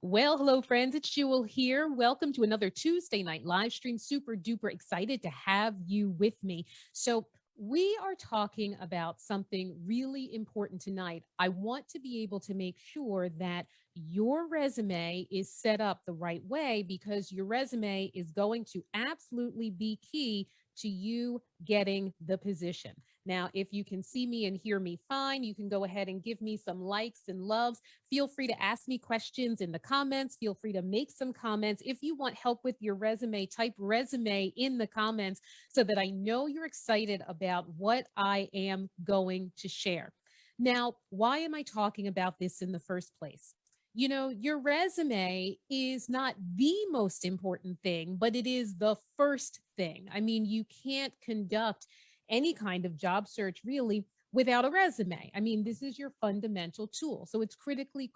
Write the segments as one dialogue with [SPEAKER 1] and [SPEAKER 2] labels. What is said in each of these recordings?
[SPEAKER 1] Well, hello, friends. It's Jewel here. Welcome to another Tuesday night live stream. Super duper excited to have you with me. So, we are talking about something really important tonight. I want to be able to make sure that your resume is set up the right way because your resume is going to absolutely be key to you getting the position. Now, if you can see me and hear me fine, you can go ahead and give me some likes and loves. Feel free to ask me questions in the comments. Feel free to make some comments. If you want help with your resume, type resume in the comments so that I know you're excited about what I am going to share. Now, why am I talking about this in the first place? Your resume is not the most important thing, but it is the first thing. I mean, you can't conduct any kind of job search really without a resume. I mean, this is your fundamental tool. So it's critically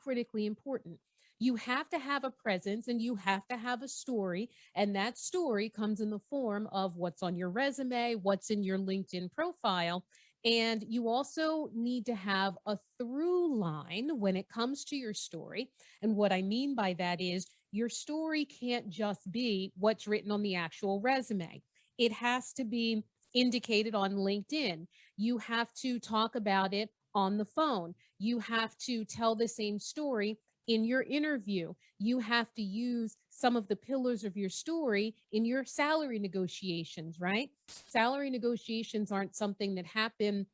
[SPEAKER 1] important. You have to have a presence and you have to have a story. And that story comes in the form of what's on your resume, what's in your LinkedIn profile. And you also need to have a through line when it comes to your story. And what I mean by that is your story can't just be what's written on the actual resume. It has to be indicated on LinkedIn. You have to talk about it on the phone. You have to tell the same story in your interview. You have to use some of the pillars of your story in your salary negotiations, right? Salary negotiations aren't something that happen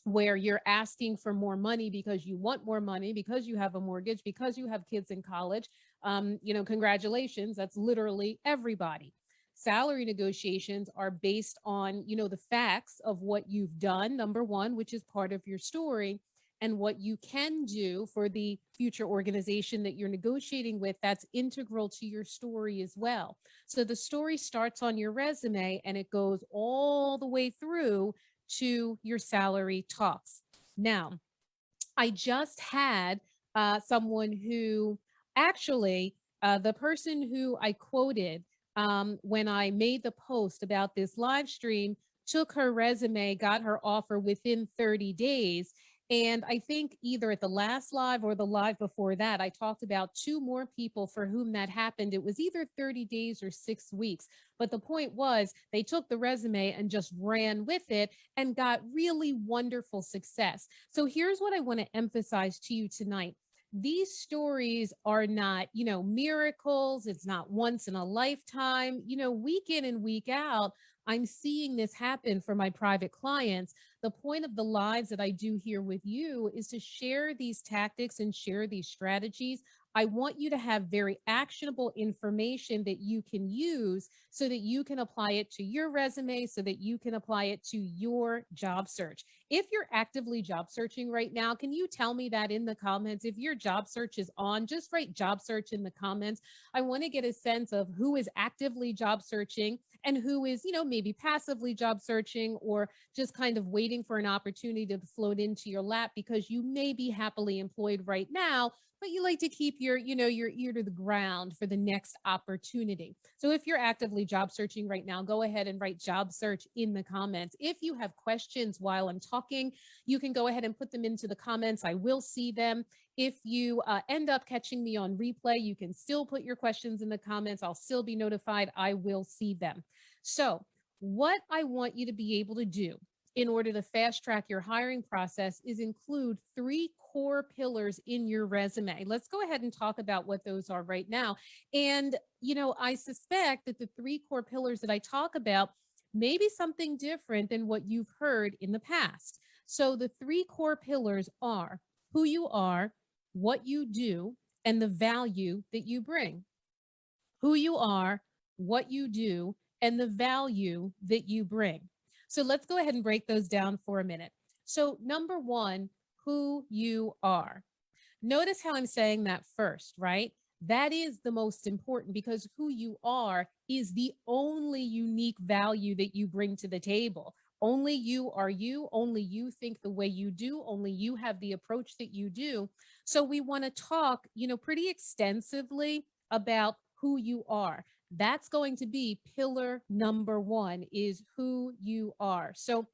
[SPEAKER 1] where you're asking for more money because you want more money, because you have a mortgage, because you have kids in college. Congratulations. That's literally everybody. Salary negotiations are based on, the facts of what you've done, number one, which is part of your story, and what you can do for the future organization that you're negotiating with that's integral to your story as well. So the story starts on your resume and it goes all the way through to your salary talks. Now, I just had someone who actually, the person who I quoted when I made the post about this live stream, took her resume, got her offer within 30 days. And I think either at the last live or the live before that, I talked about two more people for whom that happened. It was either 30 days or 6 weeks. But the point was, they took the resume and just ran with it and got really wonderful success. So here's what I want to emphasize to you tonight. These stories are not, miracles. It's not once in a lifetime. Week in and week out, I'm seeing this happen for my private clients. The point of the lives that I do here with you is to share these tactics and share these strategies. I want you to have very actionable information that you can use so that you can apply it to your resume, so that you can apply it to your job search. If you're actively job searching right now, can you tell me that in the comments? If your job search is on, just write job search in the comments. I want to get a sense of who is actively job searching and who is, maybe passively job searching or just kind of waiting for an opportunity to float into your lap because you may be happily employed right now, but you like to keep your ear to the ground for the next opportunity. So if you're actively job searching right now, go ahead and write job search in the comments. If you have questions while I'm talking, you can go ahead and put them into the comments. I will see them. If you end up catching me on replay, you can still put your questions in the comments. I'll still be notified. I will see them. So what I want you to be able to do in order to fast track your hiring process is include three core pillars in your resume. Let's go ahead and talk about what those are right now. And, I suspect that the three core pillars that I talk about may be something different than what you've heard in the past. So the three core pillars are who you are, what you do, and the value that you bring. Who you are, what you do, and the value that you bring. So let's go ahead and break those down for a minute. So, number one, who you are. Notice how I'm saying that first, right? That is the most important because who you are is the only unique value that you bring to the table. Only you are you, only you think the way you do, only you have the approach that you do. So we want to talk, pretty extensively about who you are. That's going to be pillar number one is who you are. So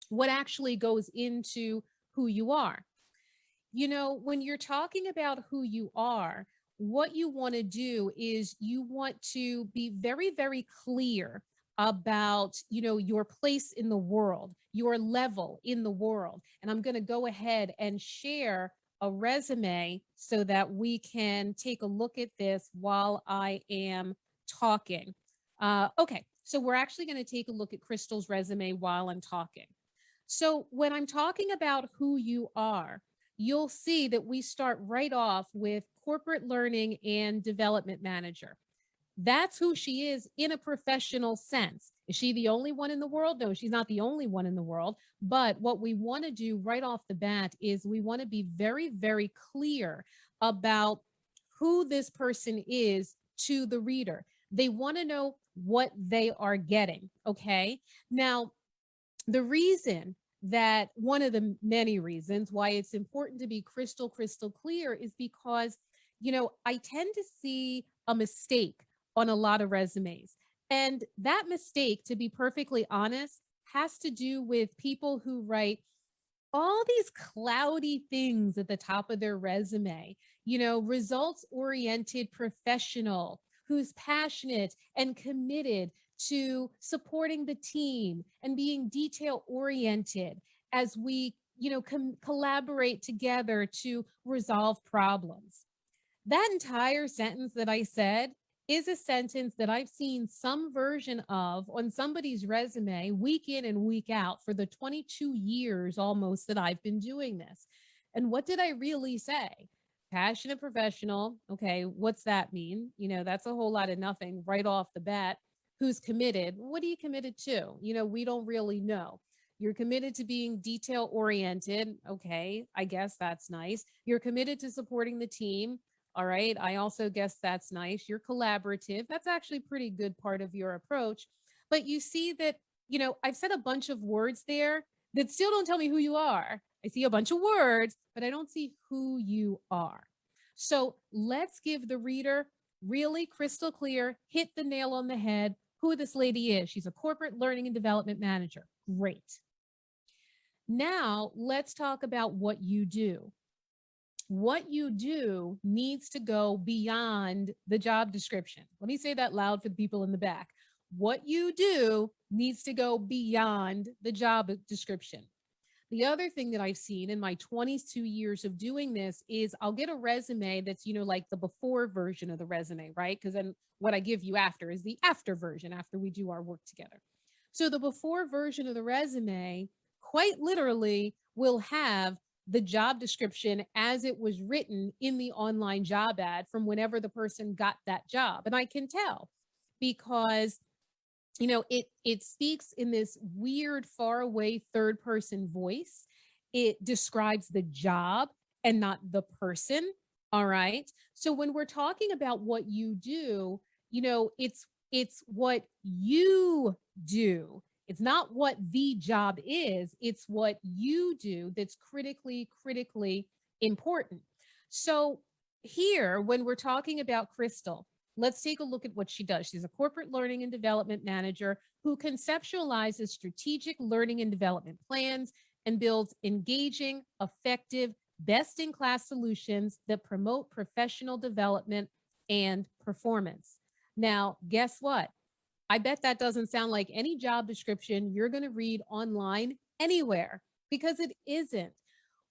[SPEAKER 1] what actually goes into who you are? When you're talking about who you are, what you want to do is you want to be very, very clear about, your place in the world, your level in the world. And I'm going to go ahead and share a resume so that we can take a look at this while I am talking. Okay, so we're actually going to take a look at Crystal's resume while I'm talking. So when I'm talking about who you are, you'll see that we start right off with corporate learning and development manager. That's who she is in a professional sense. Is she the only one in the world? No, she's not the only one in the world. But what we want to do right off the bat is we want to be very, very clear about who this person is to the reader. They want to know what they are getting. Okay. Now, the reason that one of the many reasons why it's important to be crystal clear is because, I tend to see a mistake on a lot of resumes. And that mistake, to be perfectly honest, has to do with people who write all these cloudy things at the top of their resume, results oriented professional who's passionate and committed to supporting the team and being detail oriented as we, collaborate together to resolve problems. That entire sentence that I said is a sentence that I've seen some version of on somebody's resume week in and week out for the 22 years almost that I've been doing this. And what did I really say? Passionate professional. Okay, what's that mean? That's a whole lot of nothing right off the bat. Who's committed? What are you committed to? We don't really know. You're committed to being detail oriented. Okay, I guess that's nice. You're committed to supporting the team. All right. I also guess that's nice. You're collaborative. That's actually a pretty good part of your approach. But you see that, I've said a bunch of words there that still don't tell me who you are. I see a bunch of words, but I don't see who you are. So let's give the reader really crystal clear, hit the nail on the head, who this lady is. She's a corporate learning and development manager. Great. Now let's talk about what you do. What you do needs to go beyond the job description. Let me say that loud for the people in the back. What you do needs to go beyond the job description. The other thing that I've seen in my 22 years of doing this is I'll get a resume that's, like the before version of the resume, right? Because then what I give you after is the after version after we do our work together. So the before version of the resume quite literally will have the job description as it was written in the online job ad from whenever the person got that job. And I can tell because it speaks in this weird far away third person voice. It describes the job and not the person. All right. So when we're talking about what you do, it's what you do. It's not what the job is, it's what you do that's critically important. So here, when we're talking about Crystal, let's take a look at what she does. She's a corporate learning and development manager who conceptualizes strategic learning and development plans and builds engaging, effective, best-in-class solutions that promote professional development and performance. Now, guess what? I bet that doesn't sound like any job description you're going to read online anywhere because it isn't.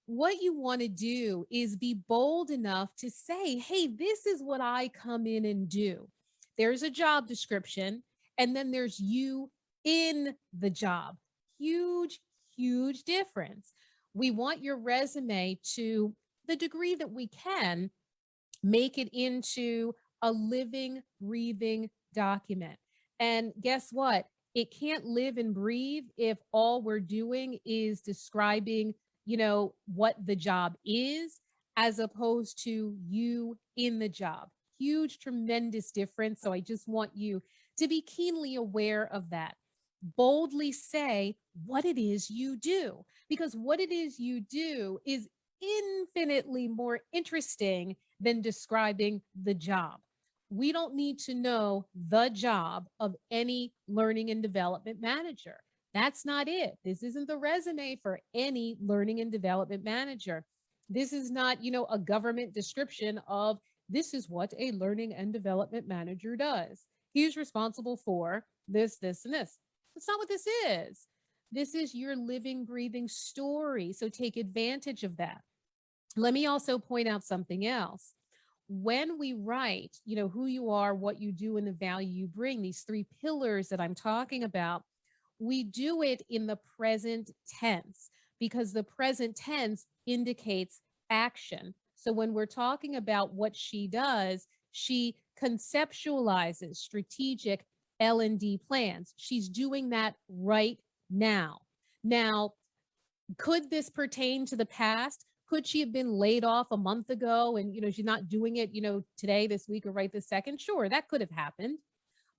[SPEAKER 1] What you want to do is be bold enough to say, hey, this is what I come in and do. There's a job description, and then there's you in the job. Huge difference. We want your resume to the degree that we can make it into a living, breathing document. And guess what? It can't live and breathe if all we're doing is describing, what the job is as opposed to you in the job. Huge, tremendous difference. So I just want you to be keenly aware of that. Boldly say what it is you do, because what it is you do is infinitely more interesting than describing the job. We don't need to know the job of any learning and development manager. That's not it. This isn't the resume for any learning and development manager. This is not, a government description of This is what a learning and development manager does. He's responsible for this, this, and this. That's not what this is. This is your living, breathing story. So take advantage of that. Let me also point out something else. When we write, who you are, what you do, and the value you bring, these three pillars that I'm talking about, we do it in the present tense because the present tense indicates action. So when we're talking about what she does, she conceptualizes strategic L&D plans. She's doing that right now. Now, could this pertain to the past? Could she have been laid off a month ago and she's not doing it, today, this week, or right this second? Sure, that could have happened.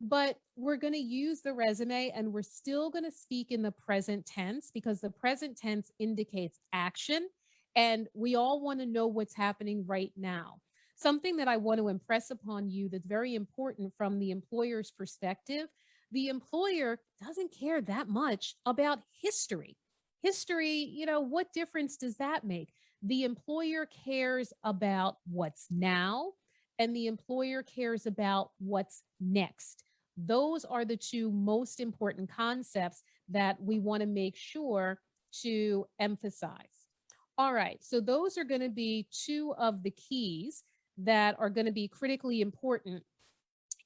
[SPEAKER 1] But we're going to use the resume and we're still going to speak in the present tense because the present tense indicates action and we all want to know what's happening right now. Something that I want to impress upon you that's very important from the employer's perspective, the employer doesn't care that much about history. History, what difference does that make? The employer cares about what's now and the employer cares about what's next. Those are the two most important concepts that we want to make sure to emphasize. All right, so those are going to be two of the keys that are going to be critically important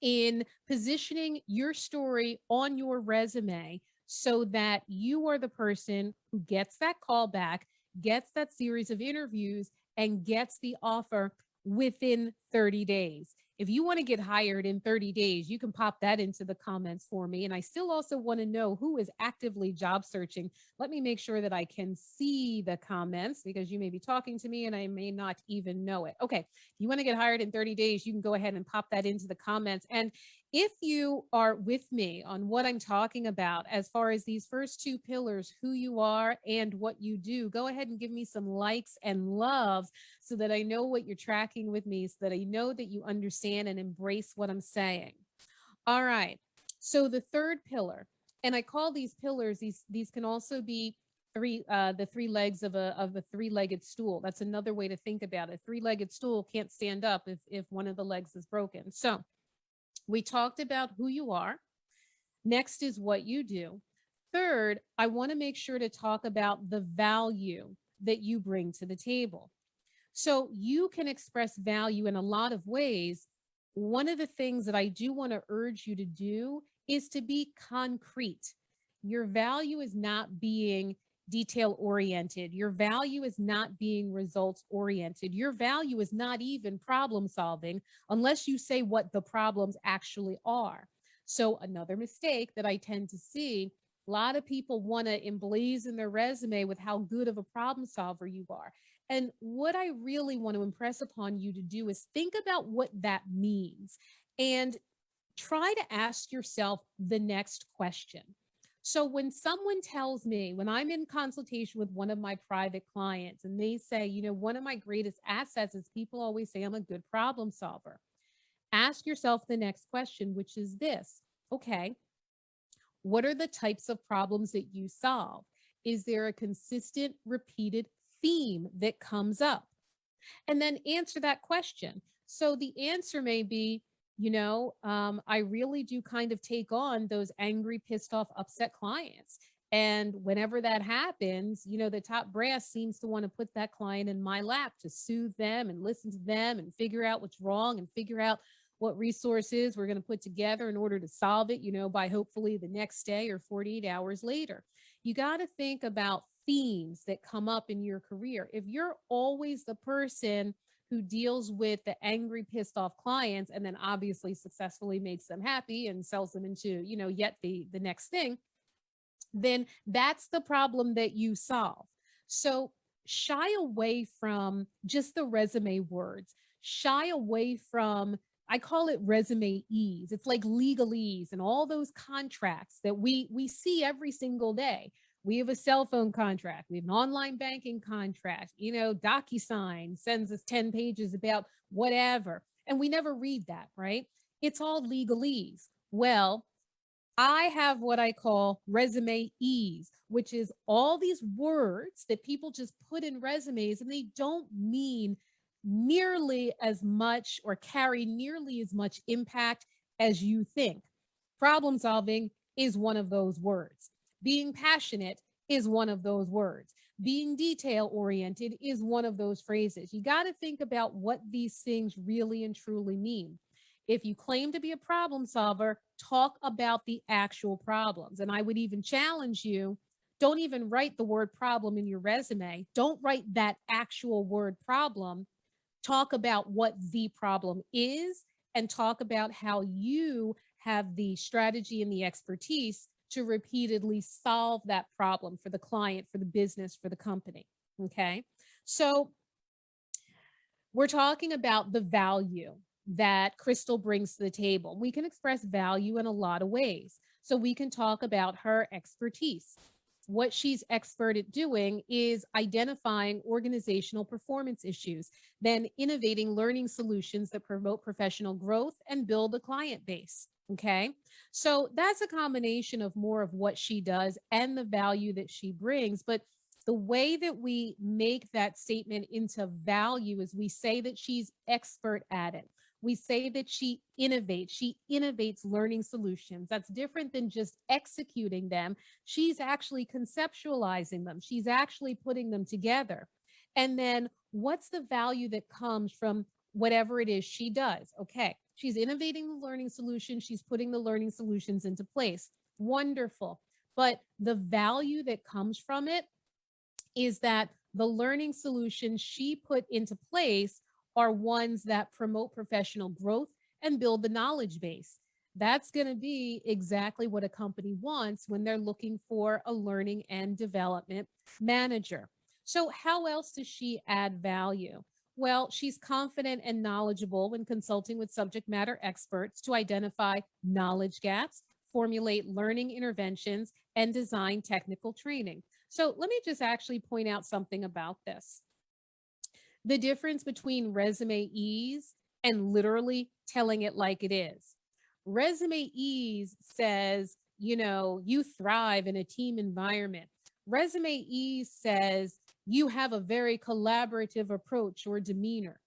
[SPEAKER 1] in positioning your story on your resume so that you are the person who gets that call back, gets that series of interviews, and gets the offer within 30 days. If you want to get hired in 30 days, you can pop that into the comments for me. And I still also want to know who is actively job searching. Let me make sure that I can see the comments because you may be talking to me and I may not even know it. Okay, if you want to get hired in 30 days, you can go ahead and pop that into the comments. And if you are with me on what I'm talking about, as far as these first two pillars, who you are and what you do, go ahead and give me some likes and loves so that I know what you're tracking with me, so that I know that you understand and embrace what I'm saying. All right. So the third pillar, and I call these pillars, these can also be the three legs of a three-legged stool. That's another way to think about it. Three-legged stool can't stand up if one of the legs is broken. So we talked about who you are. Next is what you do. Third, I want to make sure to talk about the value that you bring to the table. So you can express value in a lot of ways. One of the things that I do want to urge you to do is to be concrete. Your value is not being detail oriented. Your value is not being results oriented. Your value is not even problem solving unless you say what the problems actually are. So another mistake that I tend to see, a lot of people want to emblazon their resume with how good of a problem solver you are. And what I really want to impress upon you to do is think about what that means and try to ask yourself the next question. So when someone tells me, when I'm in consultation with one of my private clients and they say, one of my greatest assets is people always say I'm a good problem solver. Ask yourself the next question, which is this. Okay, what are the types of problems that you solve? Is there a consistent, repeated theme that comes up? And then answer that question. So the answer may be, I really do kind of take on those angry, pissed off, upset clients. And whenever that happens, the top brass seems to want to put that client in my lap to soothe them and listen to them and figure out what's wrong and figure out what resources we're going to put together in order to solve it, by hopefully the next day or 48 hours later. You got to think about themes that come up in your career. If you're always the person who deals with the angry, pissed off clients and then obviously successfully makes them happy and sells them into, yet the next thing, then that's the problem that you solve. So shy away from just the resume words, shy away from, I call it resume ease. It's like legalese and all those contracts that we see every single day. We have a cell phone contract. We have an online banking contract. DocuSign sends us 10 pages about whatever. And we never read that, right? It's all legalese. Well, I have what I call resume ease, which is all these words that people just put in resumes and they don't mean nearly as much or carry nearly as much impact as you think. Problem solving is one of those words. Being passionate is one of those words. Being detail oriented is one of those phrases. You got to think about what these things really and truly mean. If you claim to be a problem solver, talk about the actual problems. And I would even challenge you, don't even write the word problem in your resume. Don't write that actual word problem. Talk about what the problem is and talk about how you have the strategy and the expertise to repeatedly solve that problem for the client, for the business, for the company. Okay. So we're talking about the value that Crystal brings to the table. We can express value in a lot of ways. So we can talk about her expertise. What she's expert at doing is identifying organizational performance issues, then innovating learning solutions that promote professional growth and build a client base. Okay. So that's a combination of more of what she does and the value that she brings. But the way that we make that statement into value is we say that she's expert at it. We say that she innovates. She innovates learning solutions. That's different than just executing them. She's actually conceptualizing them. She's actually putting them together. And then what's the value that comes from whatever it is she does? Okay, she's innovating the learning solution. She's putting the learning solutions into place. Wonderful. But the value that comes from it is that the learning solutions she put into place are ones that promote professional growth and build the knowledge base. That's going to be exactly what a company wants when they're looking for a learning and development manager. So, how else does she add value? Well, she's confident and knowledgeable when consulting with subject matter experts to identify knowledge gaps, formulate learning interventions, and design technical training. So let me just actually point out something about this. The difference between resume ease and literally telling it like it is. Resume ease says, you thrive in a team environment. Resume ease says you have a very collaborative approach or demeanor.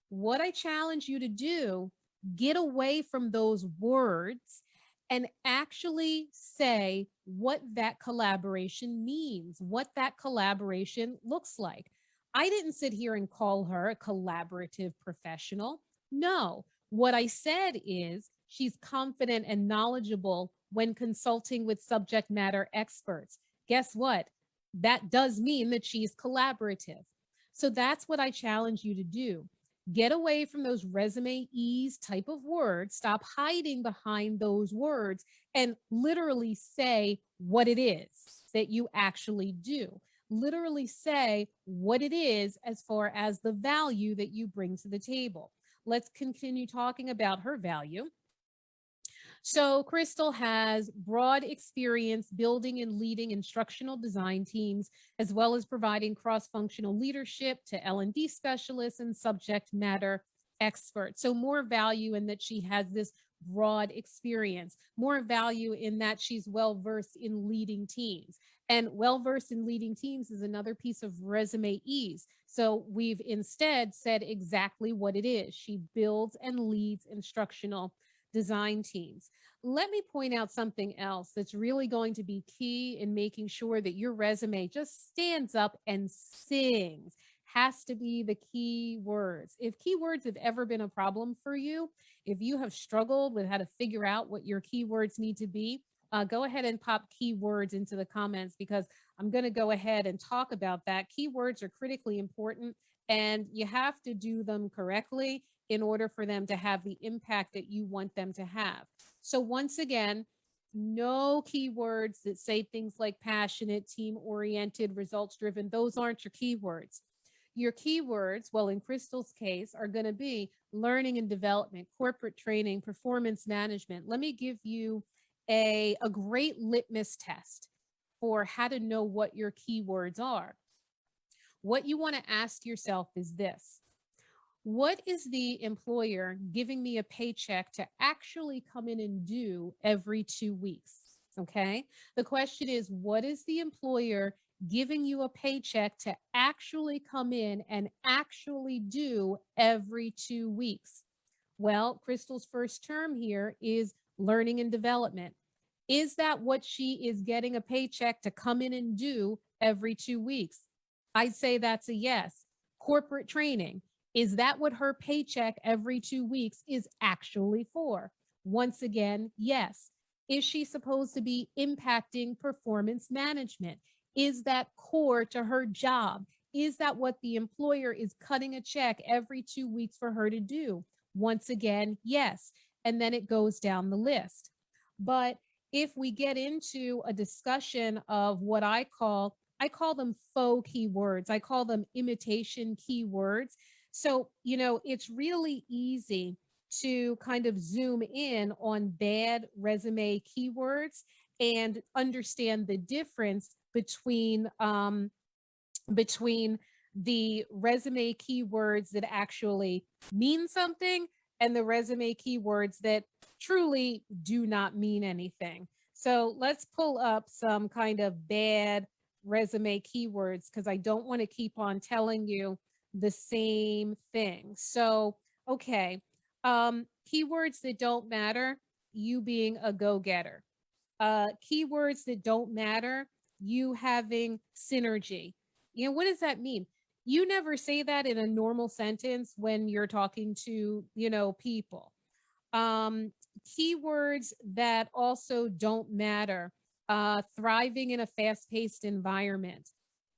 [SPEAKER 1] What I challenge you to do, get away from those words and actually say what that collaboration means, what that collaboration looks like. I didn't sit here and call her a collaborative professional. No, what I said is she's confident and knowledgeable when consulting with subject matter experts. Guess what? That does mean that she's collaborative. So that's what I challenge you to do. Get away from those resume ease type of words. Stop hiding behind those words and literally say what it is that you actually do. Literally say what it is as far as the value that you bring to the table. Let's continue talking about her value. So Crystal has broad experience building and leading instructional design teams, as well as providing cross-functional leadership to L&D specialists and subject matter experts. So more value in that she has this broad experience, more value in that she's well-versed in leading teams. And well-versed in leading teams is another piece of resume ease. So we've instead said exactly what it is. She builds and leads instructional design teams. Let me point out something else that's really going to be key in making sure that your resume just stands up and sings. Has to be the key words. If keywords have ever been a problem for you, if you have struggled with how to figure out what your keywords need to be, go ahead and pop keywords into the comments because I'm going to go ahead and talk about that. Keywords are critically important and you have to do them correctly in order for them to have the impact that you want them to have. So once again, no keywords that say things like passionate, team oriented, results driven. Those aren't your keywords. Your keywords, well, in Crystal's case, are going to be learning and development, corporate training, performance management. Let me give you a great litmus test for how to know what your keywords are. What you want to ask yourself is this: what is the employer giving me a paycheck to actually come in and do every 2 weeks? Okay. The question is, what is the employer giving you a paycheck to actually come in and actually do every 2 weeks? Well, Crystal's first term here is learning and development. Is that what she is getting a paycheck to come in and do every 2 weeks? I'd say that's a yes. Corporate training. Is that what her paycheck every 2 weeks is actually for? Once again, yes. Is she supposed to be impacting performance management? Is that core to her job? Is that what the employer is cutting a check every 2 weeks for her to do? Once again, yes. And then it goes down the list. But if we get into a discussion of what I call them faux keywords. I call them imitation keywords. So, it's really easy to kind of zoom in on bad resume keywords and understand the difference between the resume keywords that actually mean something and the resume keywords that truly do not mean anything. So let's pull up some kind of bad resume keywords because I don't want to keep on telling you the same thing. So, okay, keywords that don't matter, you being a go getter. Keywords that don't matter, you having synergy. What does that mean? You never say that in a normal sentence when you're talking to, people. Um, Keywords that also don't matter. Thriving in a fast paced environment.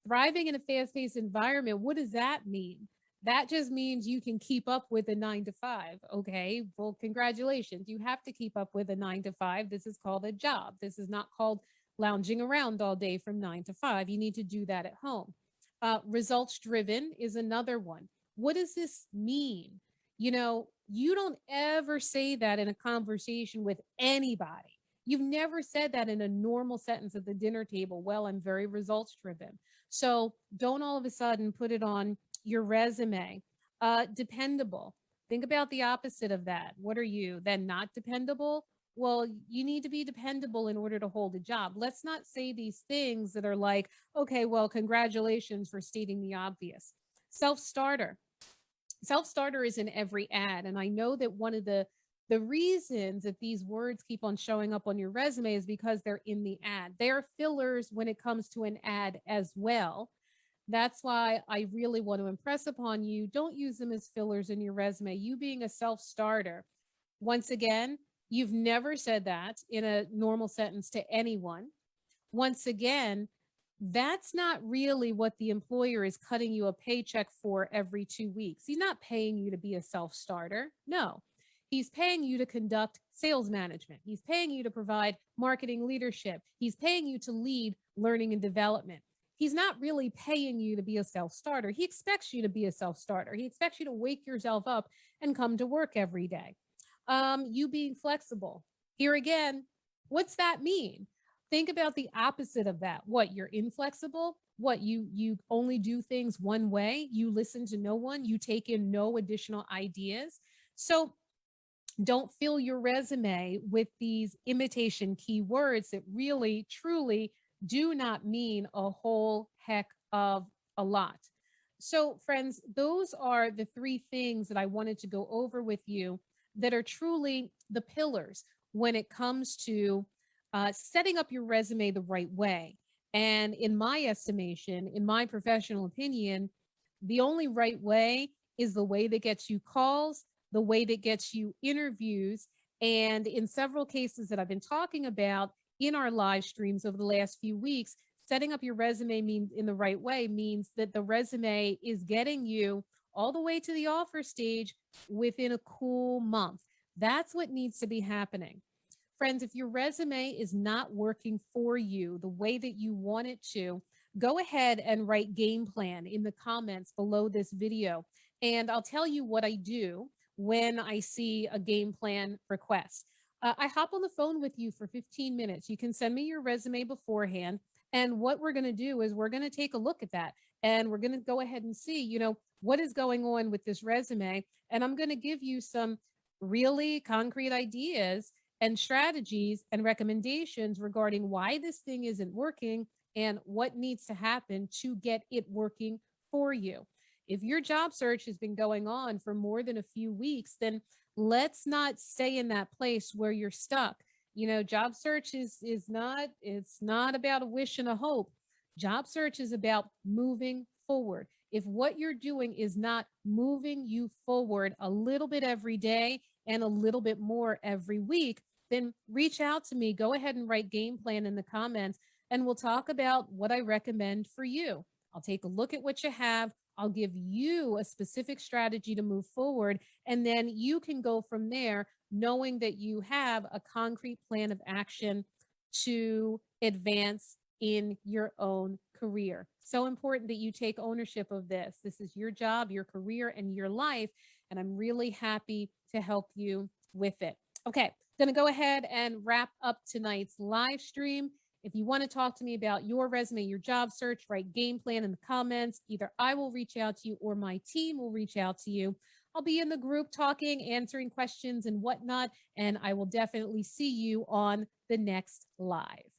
[SPEAKER 1] Thriving in a fast paced environment, what does that mean? That just means you can keep up with a 9 to 5. Okay. Well, congratulations. You have to keep up with a 9 to 5. This is called a job. This is not called lounging around all day from 9 to 5. You need to do that at home. Results driven is another one. What does this mean? You don't ever say that in a conversation with anybody. You've never said that in a normal sentence at the dinner table. Well, I'm very results driven. So don't all of a sudden put it on your resume. Dependable. Think about the opposite of that. What are you then, not dependable? Well, you need to be dependable in order to hold a job. Let's not say these things that are like, okay, well, congratulations for stating the obvious. Self starter. Self starter is in every ad. And I know that one of the reasons that these words keep on showing up on your resume is because they're in the ad. They are fillers when it comes to an ad as well. That's why I really want to impress upon you, don't use them as fillers in your resume. You being a self starter, once again, you've never said that in a normal sentence to anyone. Once again, that's not really what the employer is cutting you a paycheck for every 2 weeks. He's not paying you to be a self starter. No, he's paying you to conduct sales management. He's paying you to provide marketing leadership. He's paying you to lead learning and development. He's not really paying you to be a self starter. He expects you to be a self starter. He expects you to wake yourself up and come to work every day. You being flexible. Here again, what's that mean? Think about the opposite of that. What, you're inflexible? What, you only do things one way? You listen to no one? You take in no additional ideas? So don't fill your resume with these imitation keywords that really, truly do not mean a whole heck of a lot. So, friends, those are the three things that I wanted to go over with you that are truly the pillars when it comes to setting up your resume the right way. And in my estimation, in my professional opinion, the only right way is the way that gets you calls, the way that gets you interviews. And in several cases that I've been talking about in our live streams over the last few weeks, setting up your resume means in the right way means that the resume is getting you all the way to the offer stage within a cool month. That's what needs to be happening. Friends, if your resume is not working for you the way that you want it to, go ahead and write game plan in the comments below this video. And I'll tell you what I do when I see a game plan request. I hop on the phone with you for 15 minutes. You can send me your resume beforehand. And what we're going to do is we're going to take a look at that and we're going to go ahead and see, what is going on with this resume. And I'm going to give you some really concrete ideas and strategies and recommendations regarding why this thing isn't working and what needs to happen to get it working for you. If your job search has been going on for more than a few weeks, then let's not stay in that place where you're stuck. Job search is not it's not about a wish and a hope. Job search is about moving forward. If what you're doing is not moving you forward a little bit every day and a little bit more every week, then reach out to me. Go ahead and write game plan in the comments, and we'll talk about what I recommend for you. I'll take a look at what you have. I'll give you a specific strategy to move forward, and then you can go from there, knowing that you have a concrete plan of action to advance in your own career. So important that you take ownership of this. This is your job, your career, and your life. And I'm really happy to help you with it. Okay, going to go ahead and wrap up tonight's live stream. If you want to talk to me about your resume, your job search, write game plan in the comments. Either I will reach out to you or my team will reach out to you. I'll be in the group talking, answering questions and whatnot, and I will definitely see you on the next live.